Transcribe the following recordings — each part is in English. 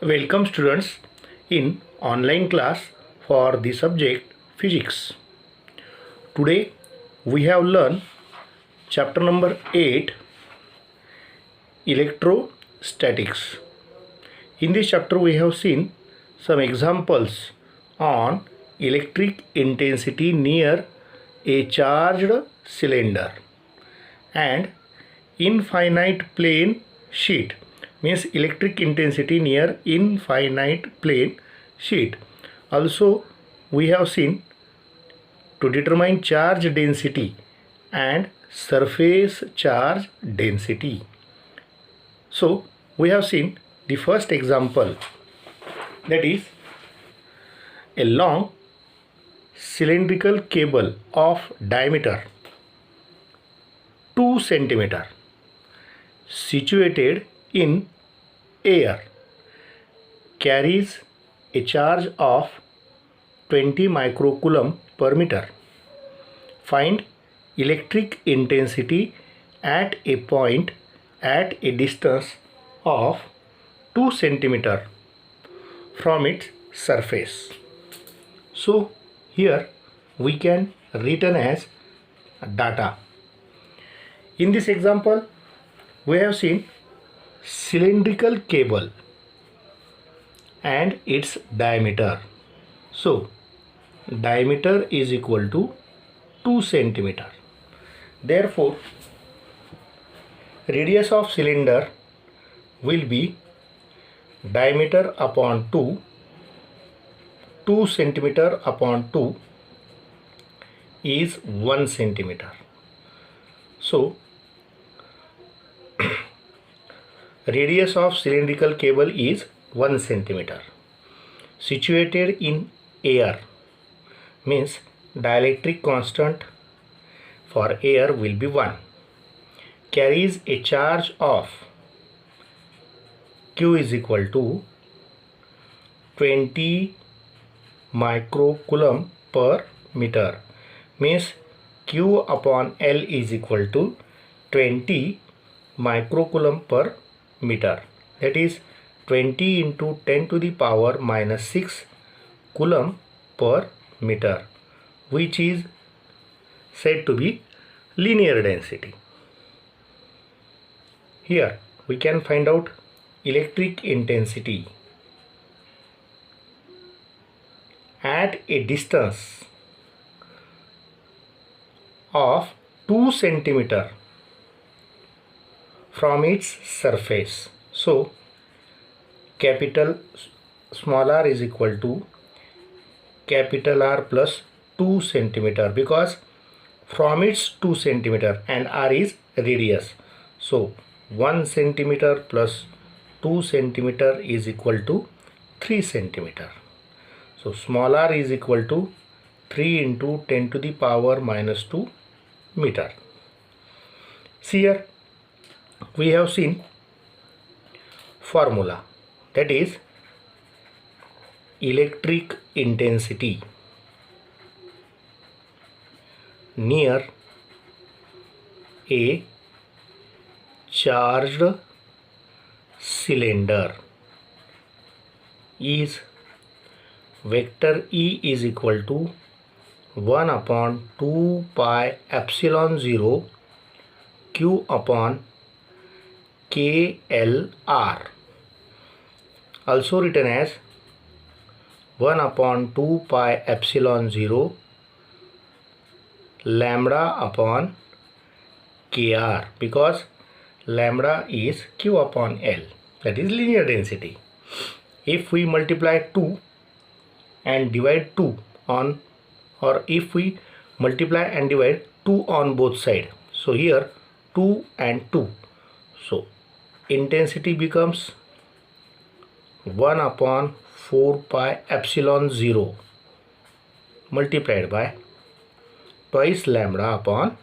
Welcome students in online class for the subject physics. Today we have learned chapter number 8, electrostatics. In this chapter we have seen some examples on electric intensity near a charged cylinder and infinite plane sheet, means electric intensity near infinite plane sheet. Also we have seen to determine charge density and surface charge density. So we have seen the first example, that is a long cylindrical cable of diameter 2 centimeter situated in air carries a charge of 20 microcoulomb per meter. Find electric intensity at a point at a distance of 2 centimeter from its surface. So here we can written as data. In this example we have seen cylindrical cable and its diameter. So diameter is equal to 2 centimeter. Therefore radius of cylinder will be diameter upon 2 centimeter upon 2 is 1 centimeter. So radius of cylindrical cable is 1 centimeter. Situated in air means dielectric constant for air will be 1. Carries a charge of Q is equal to 20 microcoulomb per meter, means Q upon L is equal to 20 microcoulomb per meter, that is 20 into 10 to the power minus 6 coulomb per meter, which is said to be linear density. Here we can find out electric intensity at a distance of 2 centimeter from its surface. So capital small r is equal to capital R plus 2 centimeter, because from its 2 centimeter and r is radius. So 1 centimeter plus 2 centimeter is equal to 3 centimeter. So small r is equal to 3 into 10 to the power minus 2 meter. See here we have seen formula, that is electric intensity near a charged cylinder is vector E is equal to 1 upon 2 pi epsilon 0 Q upon KLR, also written as 1 upon 2 pi epsilon 0 lambda upon KR, because lambda is Q upon L, that is linear density. If we multiply 2 and divide 2 on, or if we multiply and divide 2 on both sides, so here 2 and 2, so intensity becomes 1 upon 4 pi epsilon 0 multiplied by twice lambda upon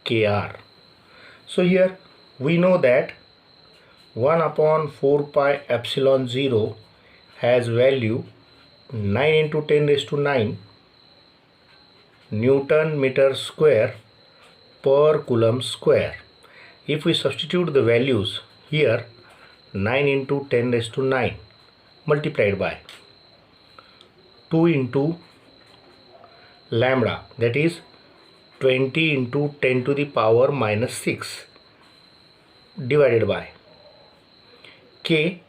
KR. So here we know that 1 upon 4 pi epsilon 0 has value 9 into 10 raised to 9 Newton meter square per coulomb square. If we substitute the values here, 9 into 10 raised to 9 multiplied by 2 into lambda, that is 20 into 10 to the power minus 6 divided by k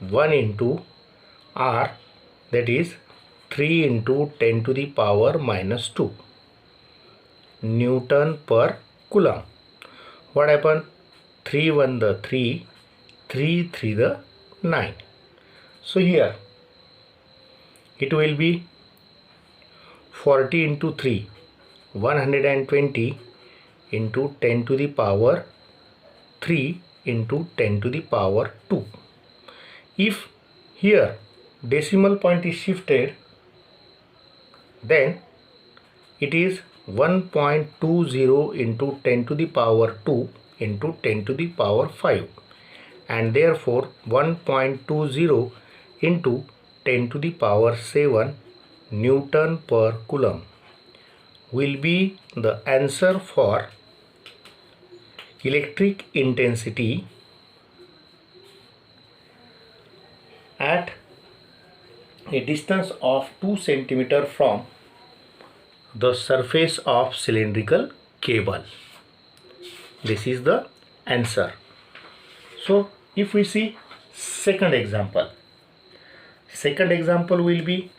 1 into r, that is 3 into 10 to the power minus 2 Newton per Coulomb. What happened? 3 1 the 3, 3 3 the 9. So here it will be 40 into 3, 120 into 10 to the power 3 into 10 to the power 2. If here decimal point is shifted, then it is 1.20 into 10 to the power 2 into 10 to the power 5, and therefore 1.20 into 10 to the power 7 Newton per Coulomb will be the answer for electric intensity at a distance of 2 centimeter from the surface of cylindrical cable. This is the answer. So if we see second example will be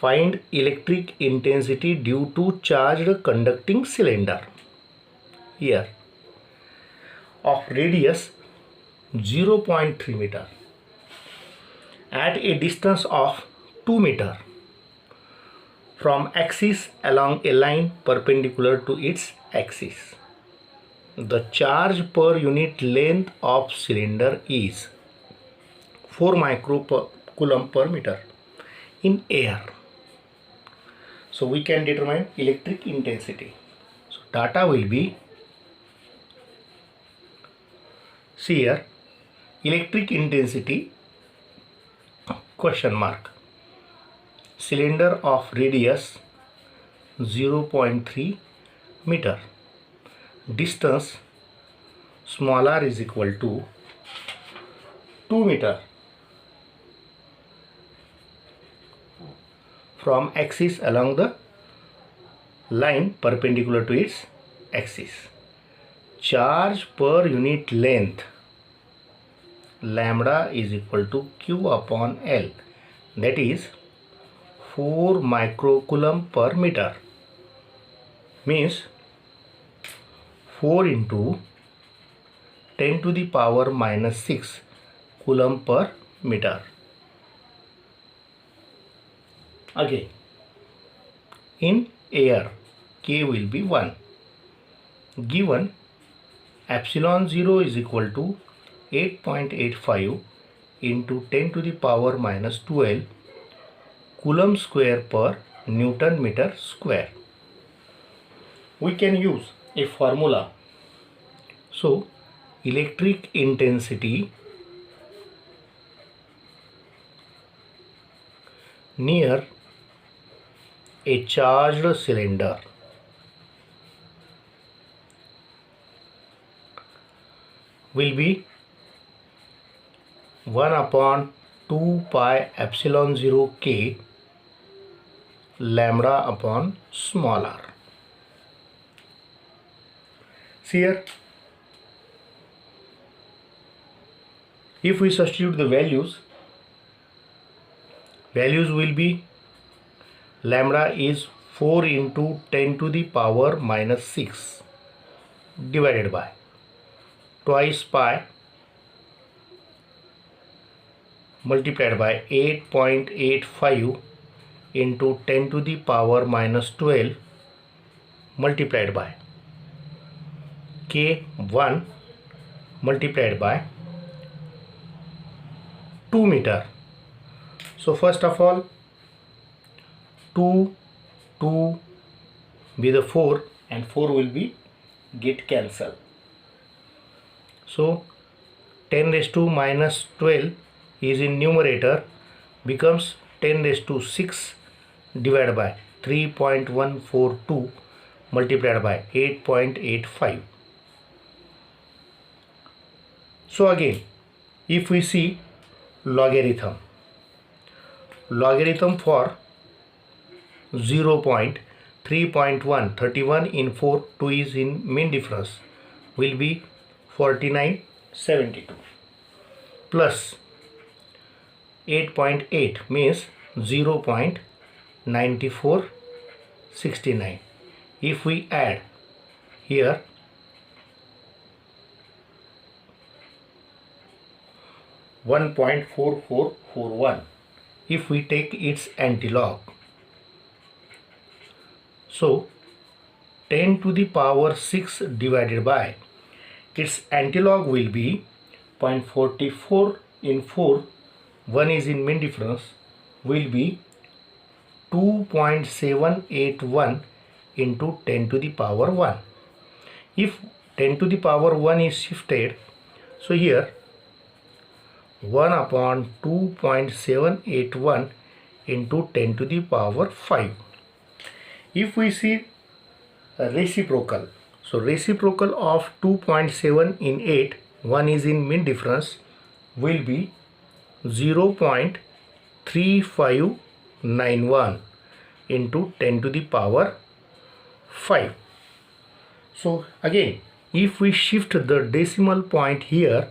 find electric intensity due to charged conducting cylinder. Here of radius 0.3 meter at a distance of 2 meter from axis along a line perpendicular to its axis. The charge per unit length of cylinder is 4 microcoulomb per meter in air. So we can determine electric intensity. So data will be, see here, electric intensity question mark, cylinder of radius 0.3 meter, distance small r is equal to 2 meter from axis along the line perpendicular to its axis. Charge per unit length lambda is equal to Q upon L, that is 4 microcoulomb per meter, means 4 into 10 to the power minus 6 coulomb per meter. Again, in air K will be 1. Given epsilon 0 is equal to 8.85 into 10 to the power minus 12 coulomb square per Newton meter square. We can use a formula. So electric intensity near a charged cylinder will be 1 upon 2 pi epsilon 0 K lambda upon small r. See here, if we substitute the values will be lambda is 4 into 10 to the power minus 6 divided by twice pi multiplied by 8.85 into 10 to the power minus 12 multiplied by K1 multiplied by 2 meter. So first of all 2 with the 4 and 4 will be get cancelled. So 10 raised to minus 12 is in numerator, becomes 10 raised to 6 divided by 3.142 multiplied by 8.85. So again, if we see logarithm for 0.3.1, 31 in 4, 2 is in mean difference, will be 4972 plus 8.8 means 0.9469. If we add here 1.4441, if we take its antilog, so 10 to the power 6 divided by its antilog will be 0.44 in 4, 1 is in mean difference, will be 2.781 into 10 to the power 1. If 10 to the power 1 is shifted, so here 1 upon 2.781 into 10 to the power 5. If we see a reciprocal, so reciprocal of 2.7 in 8, 1 is in mean difference, will be 0.3591 into 10 to the power 5. So again, if we shift the decimal point here,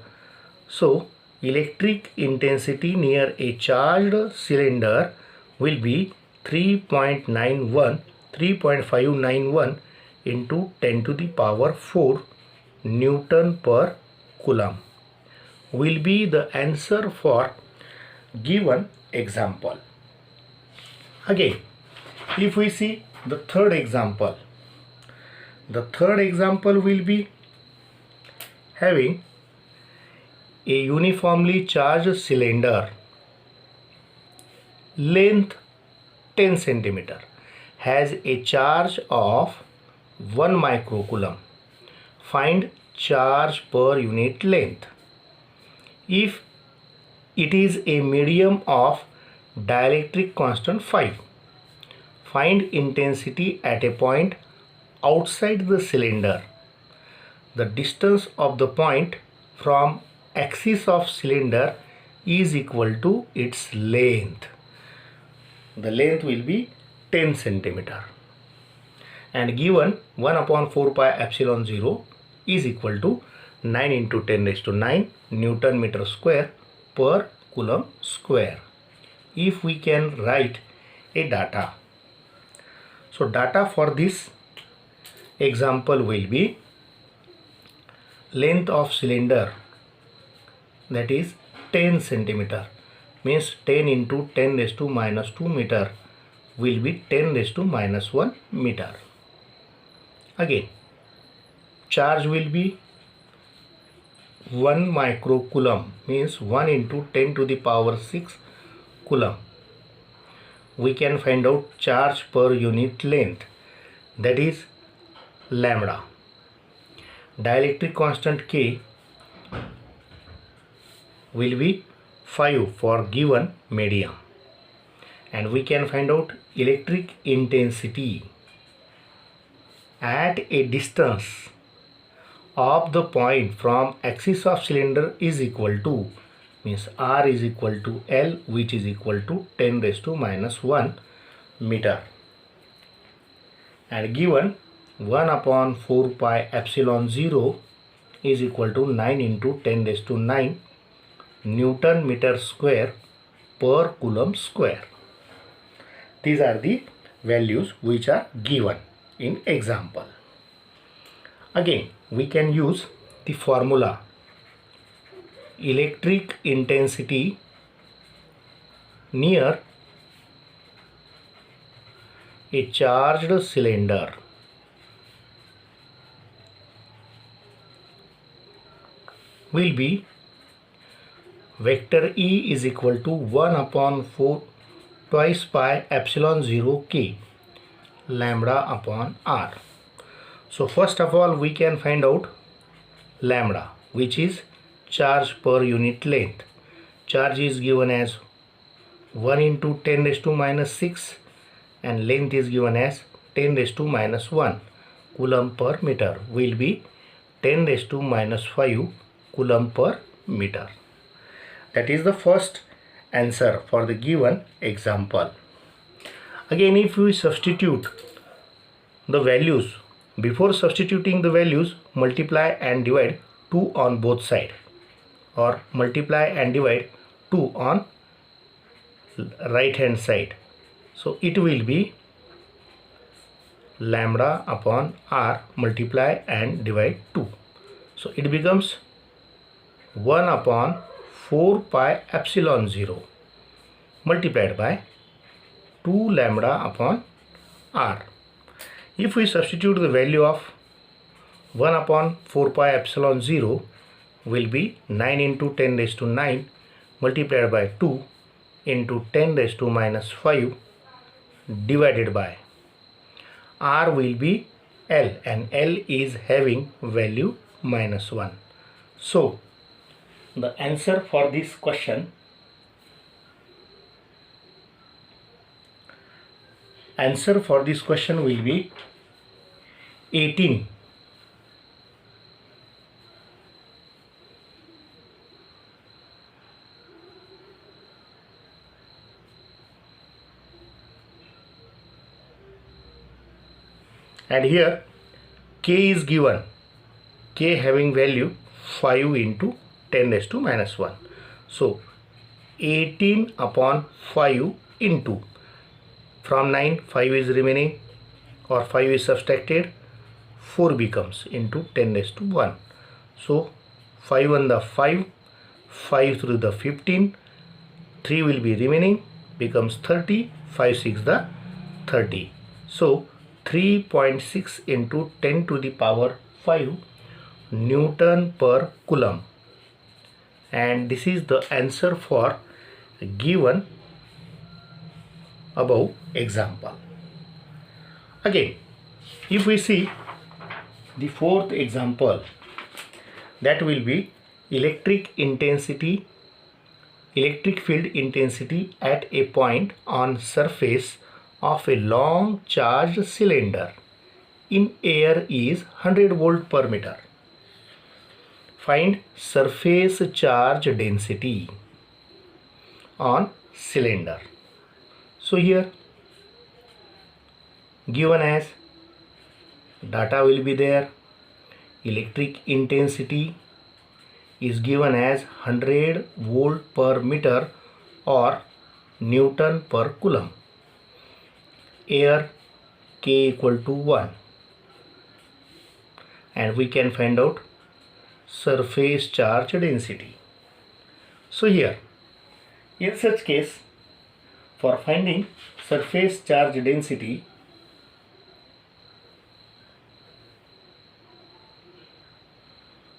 so electric intensity near a charged cylinder will be 3.591 into 10 to the power 4 Newton per Coulomb will be the answer for given example. Again, if we see the third example will be having a uniformly charged cylinder, length 10 cm, has a charge of 1 microcoulomb. Find charge per unit length. If it is a medium of dielectric constant 5, find intensity at a point outside the cylinder. The distance of the point from axis of cylinder is equal to its length. The length will be 10 cm. And given 1 upon 4 pi epsilon 0 is equal to 9 into 10 raised to 9 Newton meter square per Coulomb square. If we can write a data, so data for this example will be length of cylinder, that is 10 cm, means 10 into 10 raised to minus 2 meter will be 10 raised to minus 1 meter. Again, charge will be 1 microcoulomb, means 1 into 10 to the power 6 coulomb. We can find out charge per unit length, that is lambda. Dielectric constant K will be 5 for given medium, and we can find out electric intensity at a distance of the point from axis of cylinder is equal to, means R is equal to L, which is equal to 10 raised to minus 1 meter, and given 1 upon 4 pi epsilon 0 is equal to 9 into 10 raised to 9 Newton meter square per Coulomb square. These are the values which are given in example. Again, we can use the formula electric intensity near a charged cylinder will be vector E is equal to 1 upon 4 twice pi epsilon 0 K lambda upon R. So first of all, we can find out lambda, which is charge per unit length. Charge is given as 1 into 10 raised to minus 6 and length is given as 10 raised to minus 1 coulomb per meter, will be 10 raised to minus 5 coulomb per meter. That is the first answer for the given example. Again, if we substitute the values, before substituting the values, multiply and divide 2 on both sides, or multiply and divide 2 on right hand side. So it will be lambda upon r multiply and divide 2. So it becomes 1 upon 4 pi epsilon 0 multiplied by 2 lambda upon r. If we substitute the value of 1 upon 4 pi epsilon 0 will be 9 into 10 raised to 9 multiplied by 2 into 10 raised to minus 5 divided by r will be L, and L is having value minus 1. So the answer for this question will be 18. And here k is given, k having value 5 into 10 raised to minus 1. So 18 upon 5 into, from 9 5 is remaining, or 5 is subtracted, 4 becomes into 10 raised to 1. So 5 on the 5, 5 through the 15, 3 will be remaining, becomes 30, 5 6 the 30. So 3.6 into 10 to the power 5 Newton per Coulomb, and this is the answer for given above example. Again, if we see the fourth example, that will be electric field intensity at a point on surface of a long charged cylinder in air is 100 volt per meter. Find surface charge density on cylinder. So here given as data will be there, electric intensity is given as 100 volt per meter or Newton per Coulomb. Air k equal to 1, and we can find out surface charge density. So here in such case, for finding surface charge density,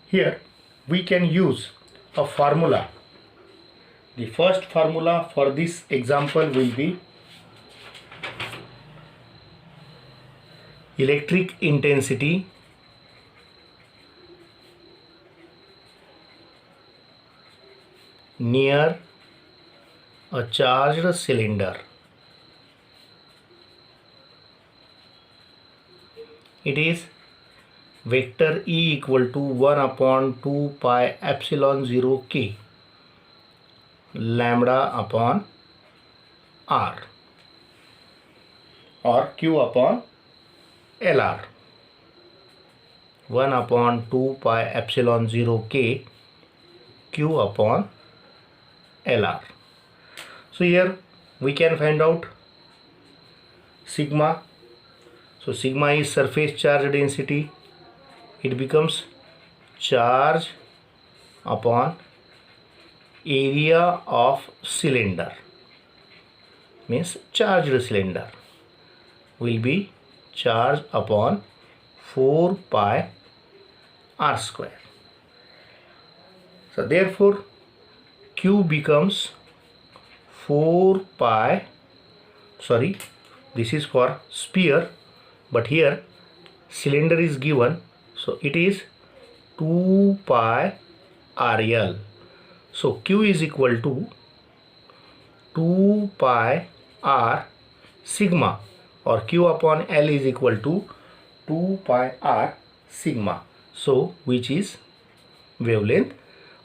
here we can use a formula. The first formula for this example will be electric intensity near a charged cylinder. It is vector E equal to 1 upon 2 pi epsilon 0 k lambda upon r, or q upon LR. 1 upon 2 pi epsilon 0 k q upon LR. So here we can find out sigma. So sigma is surface charge density. It becomes charge upon area of cylinder, means charged cylinder will be charge upon 4 pi r square. So therefore q becomes 4 pi, sorry, this is for sphere, but here cylinder is given, so it is 2 pi RL. So q is equal to 2 pi r sigma, or q upon L is equal to 2 pi r sigma, so which is wavelength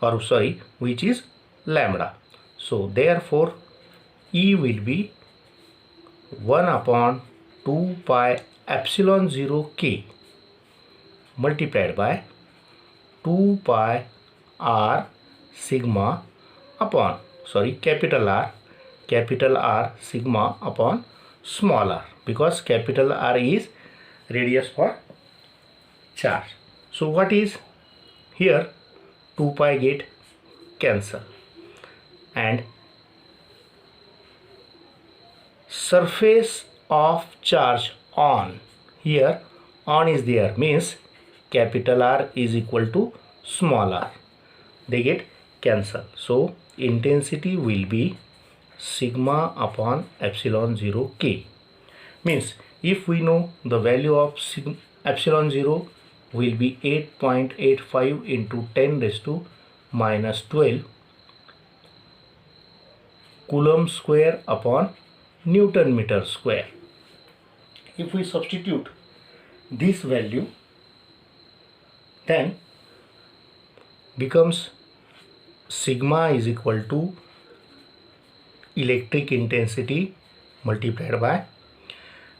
or sorry, which is lambda. So therefore E will be 1 upon 2 pi epsilon 0 k multiplied by 2 pi r sigma upon capital R sigma upon small r, because capital R is radius for charge. So what is here? 2 pi get cancel, and surface of charge on, here on is there, means capital R is equal to small r, they get cancel. So intensity will be sigma upon epsilon 0 k, means if we know the value of epsilon 0 will be 8.85 into 10 raised to minus 12 coulomb square upon Newton meter square. If we substitute this value, then becomes sigma is equal to electric intensity multiplied by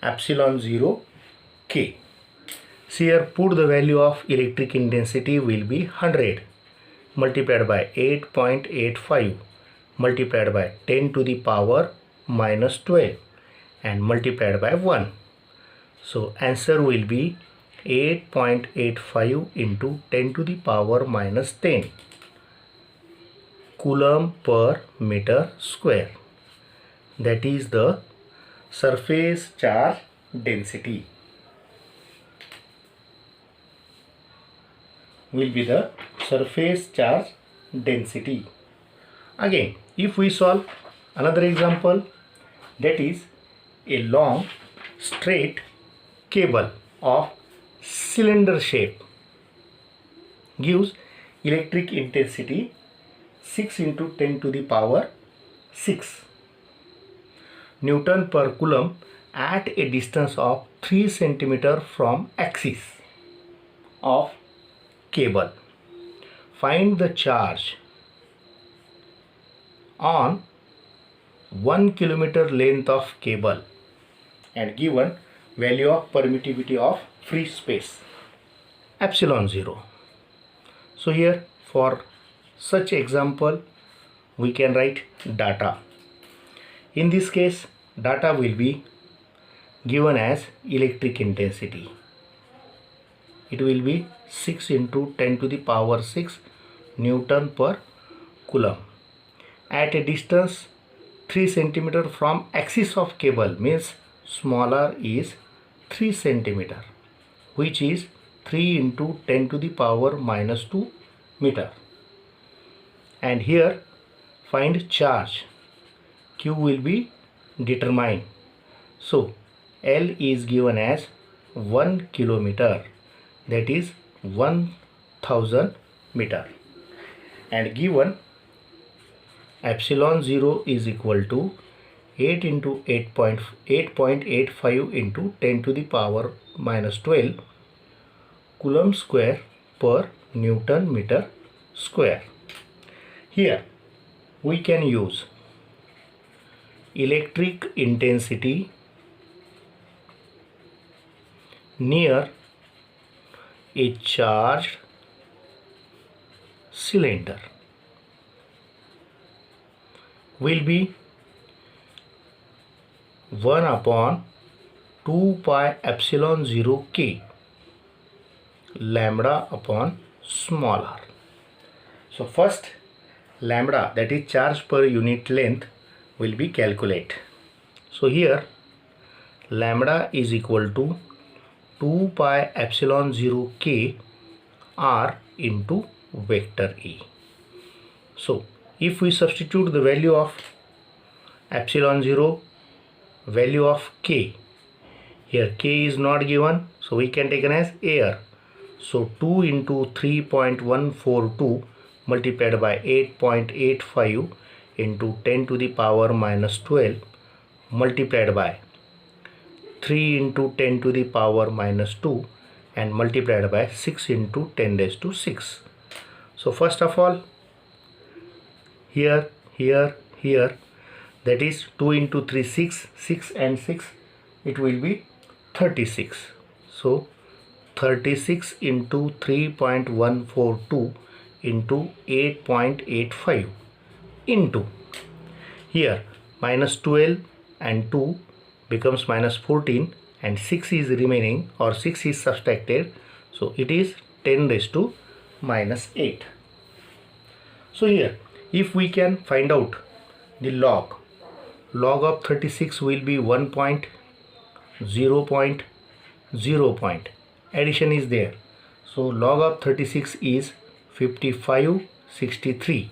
epsilon 0 k. So here put the value of electric intensity will be 100 multiplied by 8.85 multiplied by 10 to the power minus 12 and multiplied by 1. So answer will be 8.85 into 10 to the power minus 10 coulomb per meter square. That is the surface charge density. Will be the surface charge density. Again, if we solve another example, that is a long straight cable of cylinder shape gives electric intensity 6 into 10 to the power 6 Newton per coulomb at a distance of 3 centimeter from axis of cable. Find the charge on 1 kilometer length of cable and given value of permittivity of free space epsilon 0. So here for such example we can write data. In this case data will be given as electric intensity. It will be 6 into 10 to the power 6 Newton per coulomb at a distance 3 centimeter from axis of cable, means smaller is 3 centimeter, which is 3 into 10 to the power minus 2 meter. And here find charge. Q will be determined. So L is given as 1 kilometer, that is 1000 meter, and given epsilon 0 is equal to 8 into 8.85 into 10 to the power minus 12 coulomb square per Newton meter square. Here we can use electric intensity near a charged cylinder will be 1 upon 2 pi epsilon 0 k lambda upon small r. So first lambda, that is charge per unit length, will be calculate. So here lambda is equal to 2 pi epsilon 0 k r into vector E. So if we substitute the value of epsilon 0, value of k, here k is not given, so we can take it as air. So 2 into 3.142 multiplied by 8.85 into 10 to the power minus 12 multiplied by 3 into 10 to the power minus 2 and multiplied by 6 into 10 raised to 6. So first of all here, here, here. That is 2 into 3, 6, 6 and 6, it will be 36. So 36 into 3.142 into 8.85 into here minus 12 and 2 becomes minus 14 and 6 is remaining or 6 is subtracted, so it is 10 raised to minus 8. So here if we can find out the log of 36 will be 1.0.0. Addition is there, so log of 36 is 5563.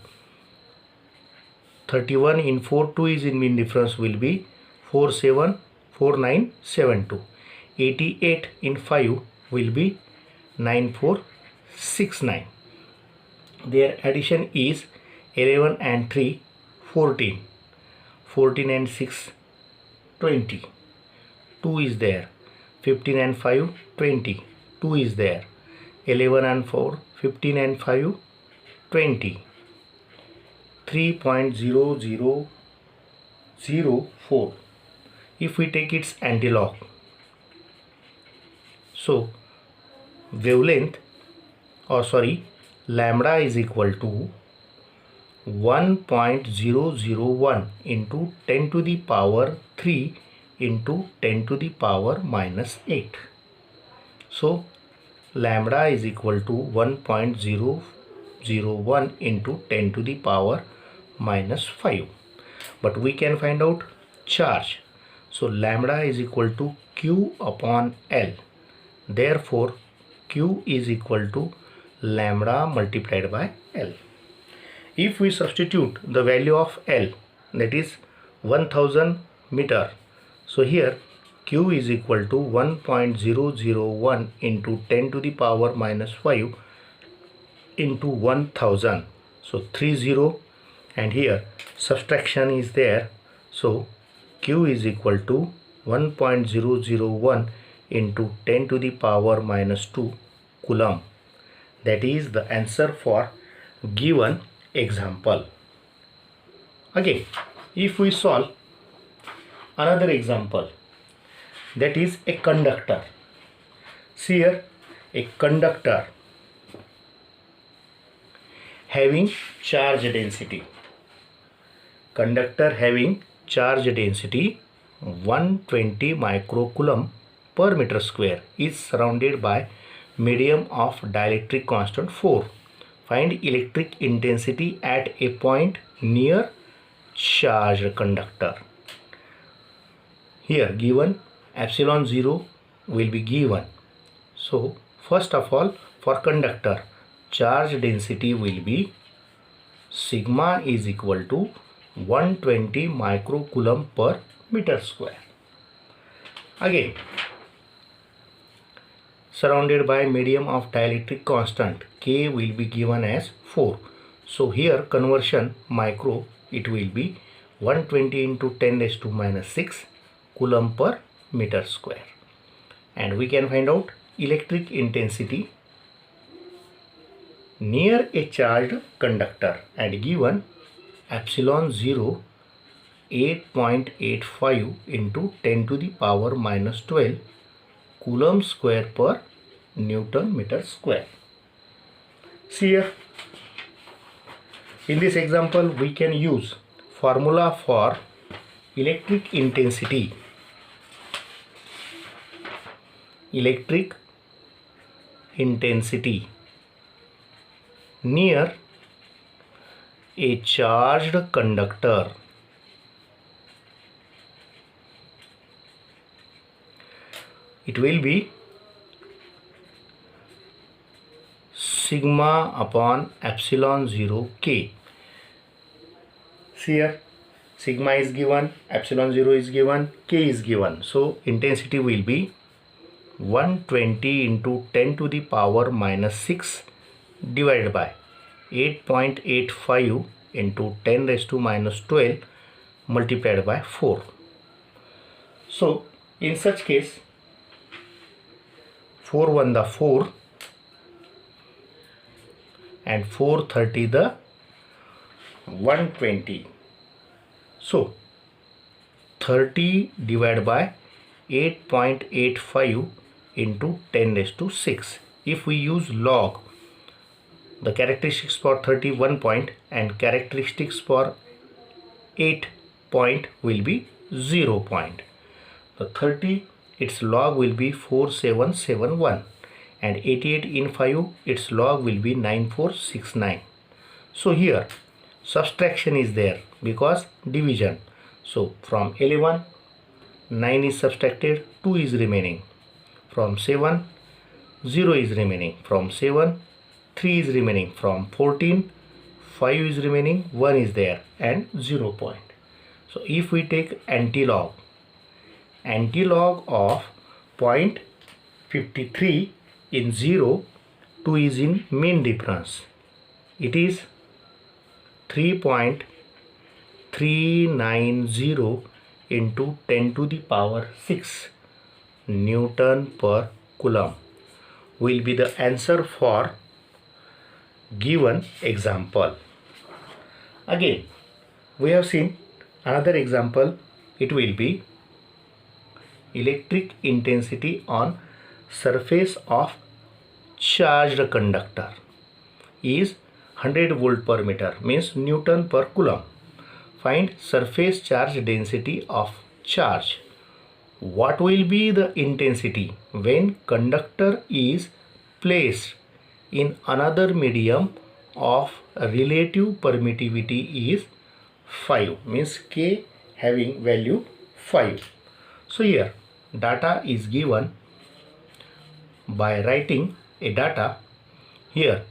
31 in 42 is in mean difference will be 474972. 88 in 5 will be 9469. Their addition is 11 and 3 14. 14 and 6 20. 2 is there. 15 and 5 20. 2 is there. 11 and 4 15 and 5 20. 3.0004 if we take its antilog. So wavelength lambda is equal to 1.001 into 10 to the power 3 into 10 to the power minus 8. So lambda is equal to 1.001 into 10 to the power minus 5. But we can find out charge. So lambda is equal to Q upon L. Therefore Q is equal to lambda multiplied by L. If we substitute the value of L, that is 1000 meter, so here Q is equal to 1.001 into 10 to the power minus 5 into 1000, so 30, and here subtraction is there, so Q is equal to 1.001 into 10 to the power minus 2 coulomb. That is the answer for given example. Again, if we solve another example, that is a conductor. See here, a conductor having charge density. Conductor having charge density 120 microcoulomb per meter square is surrounded by medium of dielectric constant 4. Find electric intensity at a point near charged conductor. Here given epsilon 0 will be given. So first of all, for conductor, charge density will be sigma is equal to 120 microcoulomb per meter square. Again, surrounded by medium of dielectric constant, K will be given as 4. So here conversion micro, it will be 120 into 10 raised to minus 6 coulomb per meter square. And we can find out electric intensity near a charged conductor, and given epsilon 0 8.85 into 10 to the power minus 12 coulomb square per Newton meter square. See here, in this example we can use formula for electric intensity. Electric intensity near a charged conductor it will be sigma upon epsilon 0 K. See here, sigma is given, epsilon 0 is given, K is given. So intensity will be 120 into 10 to the power minus 6 divided by 8.85 into 10 raised to minus 12 multiplied by 4. So in such case, 4 1 the 4 and 4 30 the 120. So 30 divided by 8.85 into 10 raised to 6. If we use log, the characteristics for 31 point and characteristics for 8 point will be 0 point. The 30, its log will be 4771, and 88 in 5, its log will be 9469. So here subtraction is there because division. So from 11, 9 is subtracted, 2 is remaining. From 7, 0 is remaining. From 7, 3 is remaining. From 14, 5 is remaining, 1 is there, and 0 point. So if we take antilog of 0.53 in 0, 2 is in mean difference. It is 3.390 into 10 to the power 6 Newton per Coulomb will be the answer for given example. Again, we have seen another example. It will be electric intensity on surface of charged conductor is 100 volt per meter, means Newton per Coulomb. Find surface charge density of charge. What will be the intensity when conductor is placed in another medium of relative permittivity is 5, means K having value 5. So here data is given by writing a data. Here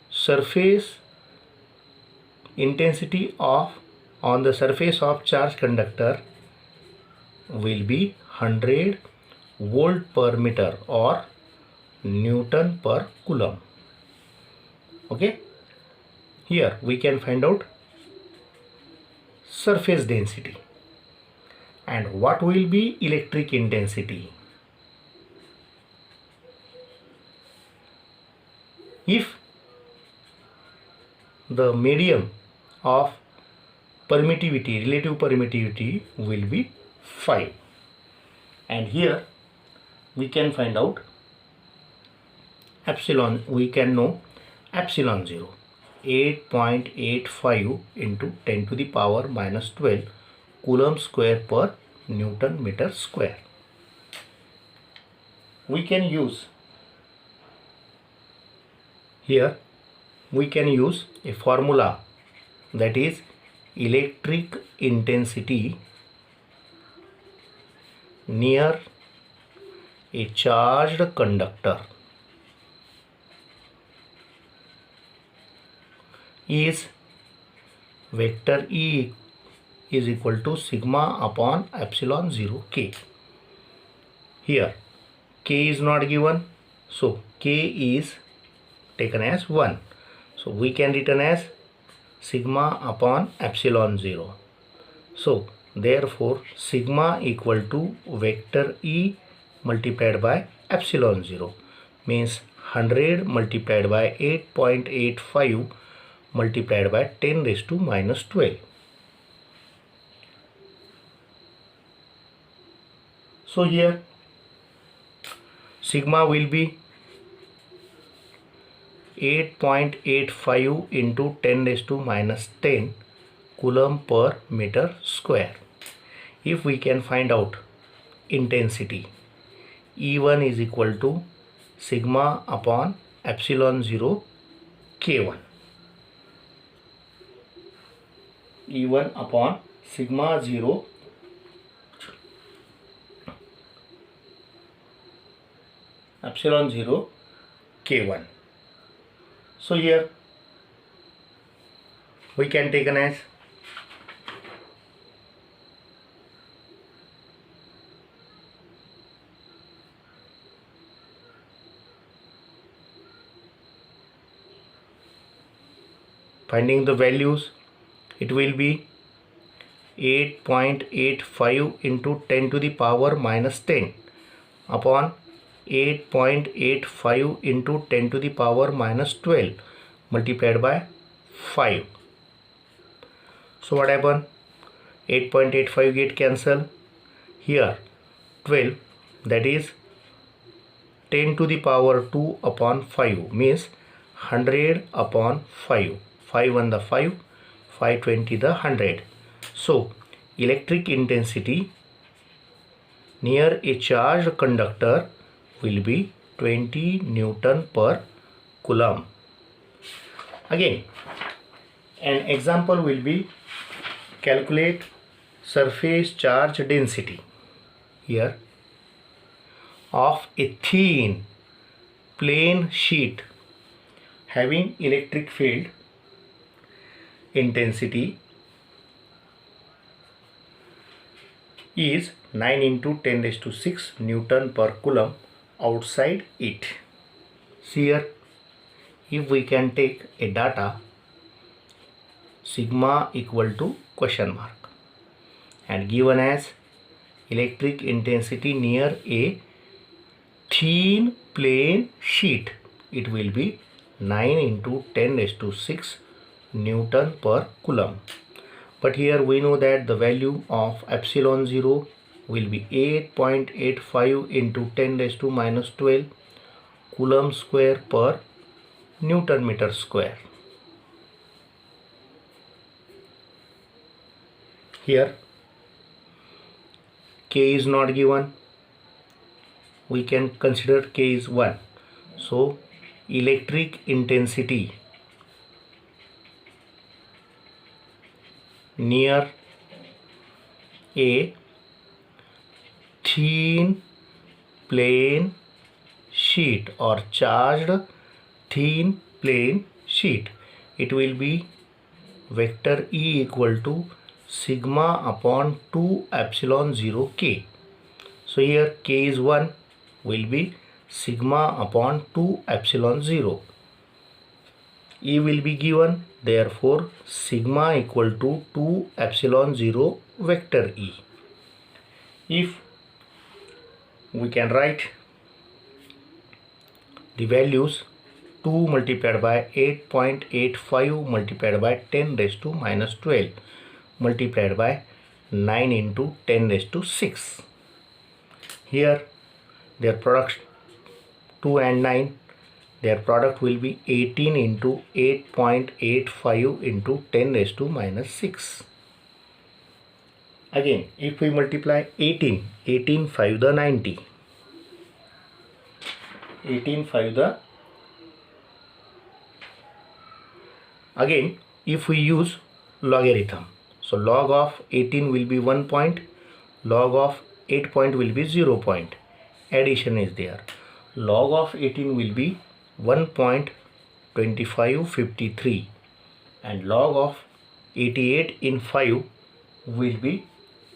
surface intensity on the surface of charged conductor will be 100 volt per meter or Newton per Coulomb. Okay, here we can find out surface density. And what will be electric intensity? If the medium of permittivity, relative permittivity will be 5, and here we can find out epsilon, we can know epsilon 0, 8.85 into 10 to the power minus 12 Coulomb square per Newton meter square. We can use here, we can use a formula, that is electric intensity near a charged conductor is vector E is equal to sigma upon epsilon 0 K. Here K is not given, so K is taken as 1. So we can written as sigma upon epsilon 0. So therefore sigma equal to vector E multiplied by epsilon 0, means 100 multiplied by 8.85 multiplied by 10 raised to minus 12. So here sigma will be 8.85 into 10 raised to minus 10 Coulomb per meter square. If we can find out intensity, E1 is equal to sigma upon epsilon 0 K1. E1 upon sigma 0 epsilon 0 K1. So here we can take an as finding the values. It will be 8.85 into 10 to the power minus 10 upon 8.85 into 10 to the power minus 12 multiplied by 5. So what happen? 8.85 get cancel. Here 12, that is 10 to the power 2 upon 5, means 100 upon 5. 5 on the 5, 520 the 100. So electric intensity near a charged conductor will be 20 Newton per Coulomb. Again, an example will be calculate surface charge density here of a thin plain sheet having electric field intensity is 9 into 10 raised to 6 Newton per Coulomb outside it. See here, if we can take a data sigma equal to question mark and given as electric intensity near a thin plain sheet, it will be 9 into 10 raised to 6 Newton per Coulomb. But here we know that the value of epsilon 0 will be 8.85 into 10 raised to minus 12 Coulomb square per Newton meter square. Here K is not given, we can consider K is 1. So electric intensity near a thin plain sheet or charged thin plain sheet, it will be vector E equal to sigma upon 2 epsilon 0 K. So here K is 1, will be sigma upon 2 epsilon 0. E will be given, therefore sigma equal to 2 epsilon 0 vector E. If we can write the values, 2 multiplied by 8.85 multiplied by 10 raised to minus 12 multiplied by 9 into 10 raised to 6. Here their product 2 and 9, their product will be 18 into 8.85 into 10 raised to minus 6. Again, if we multiply 18 5 the 90, 18 5 the, again if we use logarithm, so log of 18 will be 1 point, log of 8 point will be 0 point, addition is there, log of 18 will be 1.2553 and log of 88 in 5 will be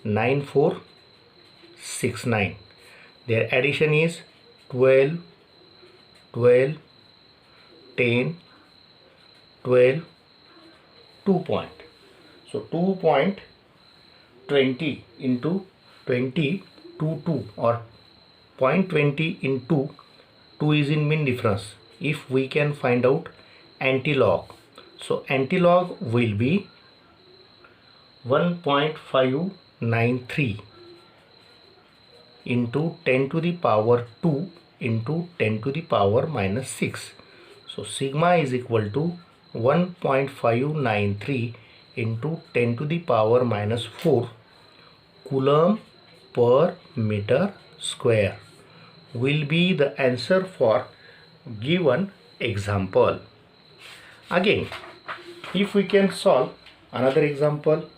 9469. Their addition is 12, 12, 10, 12, 2 point. So 2.20 into 20 to 2 or 0.20 into 2 is in mean difference. If we can find out antilog, so antilog will be 1.593 into 10 to the power 2 into 10 to the power minus 6. So sigma is equal to 1.593 into 10 to the power minus 4 Coulomb per meter square will be the answer for given example. Again, if we can solve another example,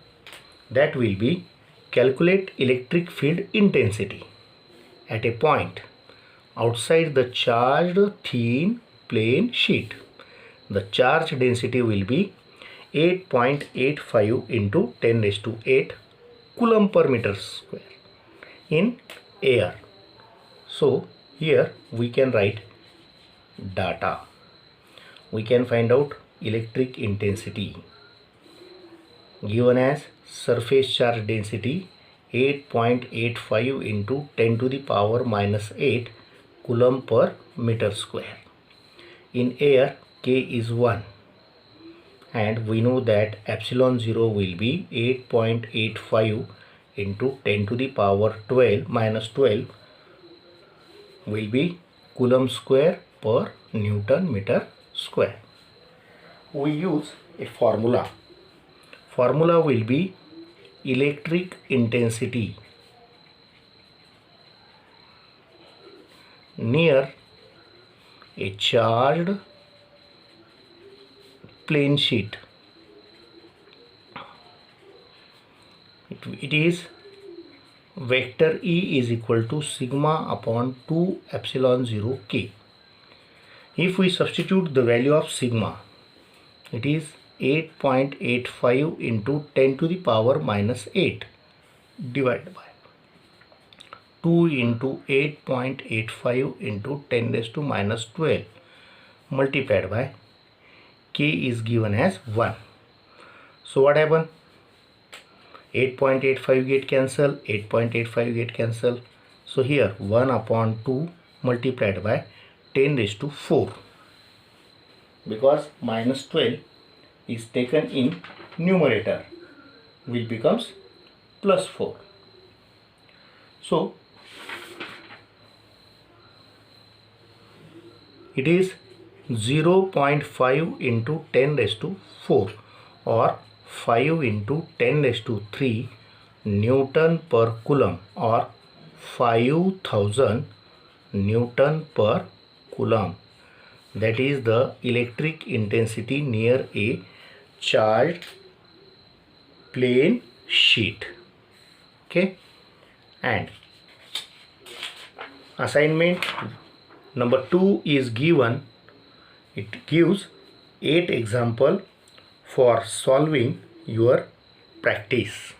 that will be calculate electric field intensity at a point outside the charged thin plain sheet. The charge density will be 8.85 into 10 raised to 8 Coulomb per meter square in air. So here we can write data. We can find out electric intensity given as surface charge density 8.85 into 10 to the power minus 8 Coulomb per meter square. In air K is 1 and we know that epsilon 0 will be 8.85 into 10 to the power 12 minus 12 will be Coulomb square per Newton meter square. We use a formula. Formula will be electric intensity near a charged plane sheet. It is vector E is equal to sigma upon 2 epsilon 0 k. If we substitute the value of sigma, it is 8.85 into 10 to the power minus 8 divided by 2 into 8.85 into 10 raised to minus 12 multiplied by k is given as 1. So what happened? 8.85 get cancel, 8.85 get cancel. So here 1 upon 2 multiplied by 10 raised to 4, because minus 12 is taken in numerator, which becomes plus 4. So it is 0.5 into 10 raised to 4 or 5 into 10 raised to 3 Newton per Coulomb or 5000 Newton per Coulomb. That is the electric intensity near a charged plane sheet. Okay, and assignment number 2 is given. It gives 8 examples for solving your practice.